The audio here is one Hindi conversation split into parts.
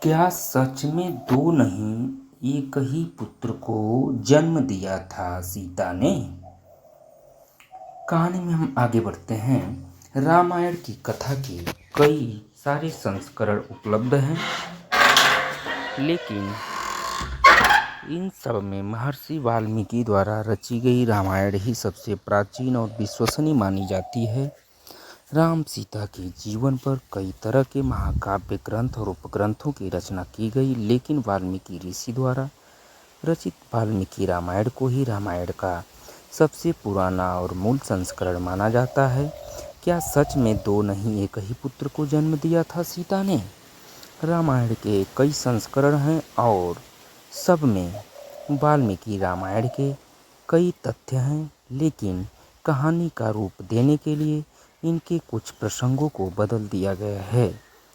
क्या सच में दो नहीं एक ही पुत्र को जन्म दिया था सीता ने? कहानी में हम आगे बढ़ते हैं। रामायण की कथा के कई सारे संस्करण उपलब्ध हैं, लेकिन इन सब में महर्षि वाल्मीकि द्वारा रची गई रामायण ही सबसे प्राचीन और विश्वसनीय मानी जाती है। राम सीता के जीवन पर कई तरह के महाकाव्य ग्रंथ और उपग्रंथों की रचना की गई, लेकिन वाल्मीकि ऋषि द्वारा रचित वाल्मीकि रामायण को ही रामायण का सबसे पुराना और मूल संस्करण माना जाता है। क्या सच में दो नहीं एक ही पुत्र को जन्म दिया था सीता ने? रामायण के कई संस्करण हैं और सब में वाल्मीकि रामायण के कई तथ्य हैं, लेकिन कहानी का रूप देने के लिए इनके कुछ प्रसंगों को बदल दिया गया है।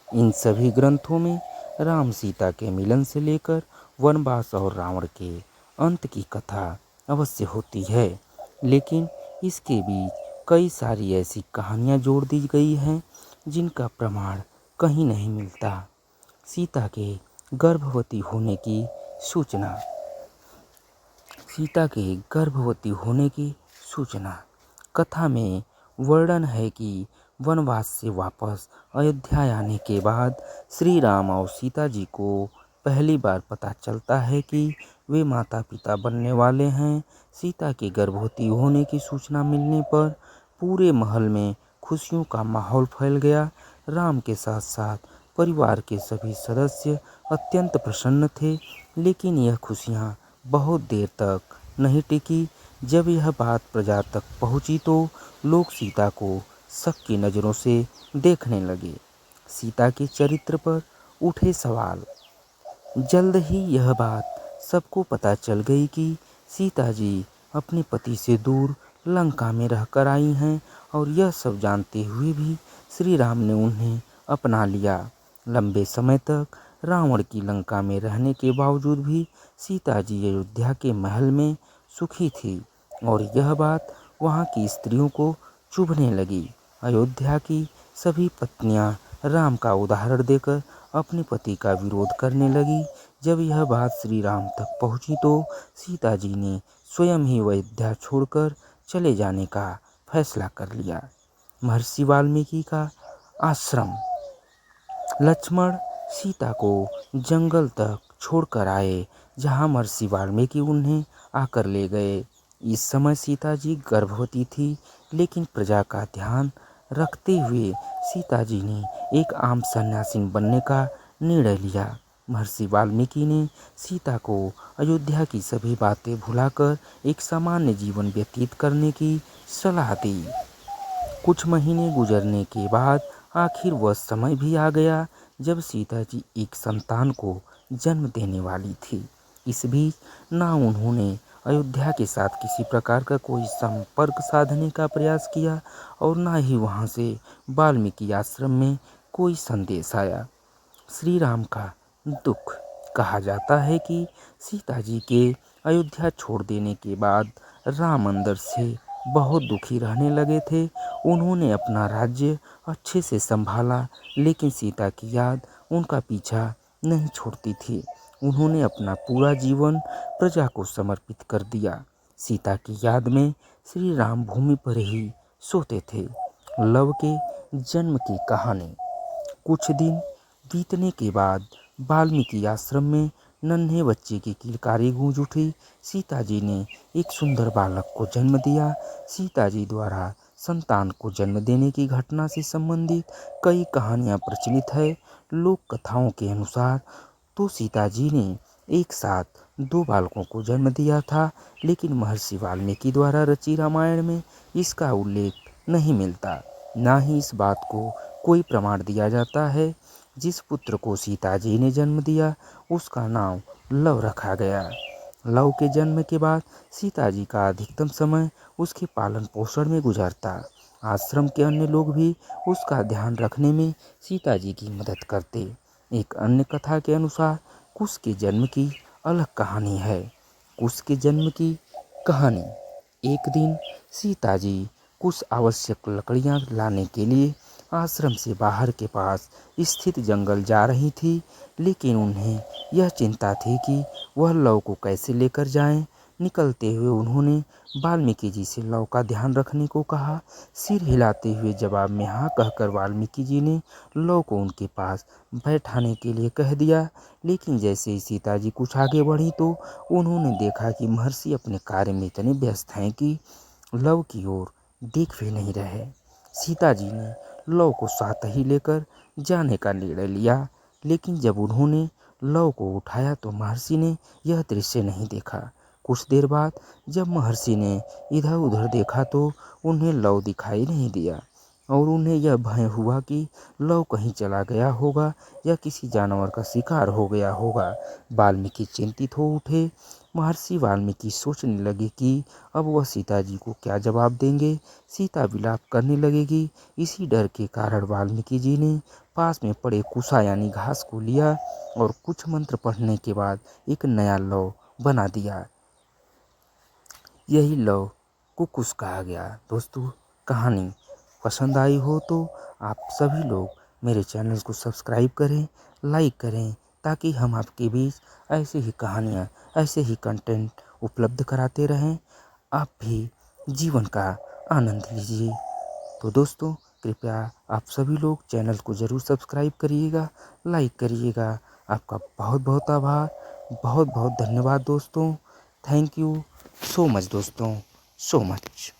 इन सभी ग्रंथों में राम सीता के मिलन से लेकर वनवास और रावण के अंत की कथा अवश्य होती है, लेकिन इसके बीच कई सारी ऐसी कहानियाँ जोड़ दी गई हैं जिनका प्रमाण कहीं नहीं मिलता। सीता के गर्भवती होने की सूचना सीता के गर्भवती होने की सूचना कथा में वर्णन है कि वनवास से वापस अयोध्या आने के बाद श्री राम और सीता जी को पहली बार पता चलता है कि वे माता पिता बनने वाले हैं। सीता के गर्भवती होने की सूचना मिलने पर पूरे महल में खुशियों का माहौल फैल गया। राम के साथ साथ परिवार के सभी सदस्य अत्यंत प्रसन्न थे, लेकिन यह खुशियाँ बहुत देर तक नहीं टिकी। जब यह बात प्रजा तक पहुंची तो लोग सीता को शक की नज़रों से देखने लगे। सीता के चरित्र पर उठे सवाल। जल्द ही यह बात सबको पता चल गई कि सीता जी अपने पति से दूर लंका में रहकर आई हैं, और यह सब जानते हुए भी श्री राम ने उन्हें अपना लिया। लंबे समय तक रावण की लंका में रहने के बावजूद भी सीता जी अयोध्या के महल में सुखी थी, और यह बात वहाँ की स्त्रियों को चुभने लगी। अयोध्या की सभी पत्नियां राम का उदाहरण देकर अपने पति का विरोध करने लगी। जब यह बात श्री राम तक पहुंची तो सीता जी ने स्वयं ही अयोध्या छोड़कर चले जाने का फैसला कर लिया। महर्षि वाल्मीकि का आश्रम। लक्ष्मण सीता को जंगल तक छोड़कर आए, जहां महर्षि वाल्मीकि उन्हें आकर ले गए। इस समय सीता जी गर्भवती थी, लेकिन प्रजा का ध्यान रखते हुए सीता जी ने एक आम सन्यासिनी बनने का निर्णय लिया। महर्षि वाल्मीकि ने सीता को अयोध्या की सभी बातें भुलाकर एक सामान्य जीवन व्यतीत करने की सलाह दी। कुछ महीने गुजरने के बाद आखिर वह समय भी आ गया जब सीता जी एक संतान को जन्म देने वाली थी। इस बीच ना उन्होंने अयोध्या के साथ किसी प्रकार का कोई संपर्क साधने का प्रयास किया, और ना ही वहां से वाल्मीकि आश्रम में कोई संदेश आया। श्री राम का दुख। कहा जाता है कि सीता जी के अयोध्या छोड़ देने के बाद राम अंदर से बहुत दुखी रहने लगे थे। उन्होंने अपना राज्य अच्छे से संभाला, लेकिन सीता की याद उनका पीछा नहीं छोड़ती थी। उन्होंने अपना पूरा जीवन प्रजा को समर्पित कर दिया। सीता की याद में श्री राम भूमि पर ही सोते थे। लव के जन्म की कहानी। कुछ दिन बीतने के बाद वाल्मीकि आश्रम में नन्हे बच्चे की किलकारी गूंज उठी। सीता जी ने एक सुंदर बालक को जन्म दिया। सीता जी द्वारा संतान को जन्म देने की घटना से संबंधित कई कहानियां प्रचलित है। लोक कथाओं के अनुसार तो सीता जी ने एक साथ दो बालकों को जन्म दिया था, लेकिन महर्षि वाल्मीकि द्वारा रची रामायण में इसका उल्लेख नहीं मिलता। ना ही इस बात को कोई प्रमाण दिया जाता है। जिस पुत्र को सीता जी ने जन्म दिया उसका नाम लव रखा गया। लव के जन्म के बाद सीता जी का अधिकतम समय उसके पालन पोषण में गुजरता। आश्रम के अन्य लोग भी उसका ध्यान रखने में सीता जी की मदद करते। एक अन्य कथा के अनुसार कुश के जन्म की अलग कहानी है। कुश के जन्म की कहानी। एक दिन सीता जी कुछ आवश्यक लकड़ियां लाने के लिए आश्रम से बाहर के पास स्थित जंगल जा रही थी, लेकिन उन्हें यह चिंता थी कि वह लव को कैसे लेकर जाएं। निकलते हुए उन्होंने वाल्मीकि जी से लव का ध्यान रखने को कहा। सिर हिलाते हुए जवाब में हाँ कहकर वाल्मीकि जी ने लव को उनके पास बैठाने के लिए कह दिया। लेकिन जैसे ही सीता जी कुछ आगे बढ़ी तो उन्होंने देखा कि महर्षि अपने कार्य में इतने व्यस्त हैं कि लव की ओर देख भी नहीं रहे। सीता जी ने लव को साथ ही लेकर जाने का निर्णय लिया, लेकिन जब उन्होंने लव को उठाया तो महर्षि ने यह दृश्य नहीं देखा। कुछ देर बाद जब महर्षि ने इधर उधर देखा तो उन्हें लव दिखाई नहीं दिया और उन्हें यह भय हुआ कि लव कहीं चला गया होगा या किसी जानवर का शिकार हो गया होगा। वाल्मीकि चिंतित हो उठे। महर्षि वाल्मीकि सोचने लगे कि अब वह सीता जी को क्या जवाब देंगे। सीता विलाप करने लगेगी। इसी डर के कारण वाल्मीकि जी ने पास में पड़े कुसा यानी घास को लिया और कुछ मंत्र पढ़ने के बाद एक नया लव बना दिया। यही लव कुकुस कहा गया। दोस्तों, कहानी पसंद आई हो तो आप सभी लोग मेरे चैनल को सब्सक्राइब करें, लाइक करें, ताकि हम आपके बीच ऐसे ही कहानियाँ, ऐसे ही कंटेंट उपलब्ध कराते रहें। आप भी जीवन का आनंद लीजिए। तो दोस्तों, कृपया आप सभी लोग चैनल को ज़रूर सब्सक्राइब करिएगा, लाइक करिएगा। आपका बहुत बहुत आभार, बहुत बहुत धन्यवाद दोस्तों। थैंक यू सो मच दोस्तों, सो मच।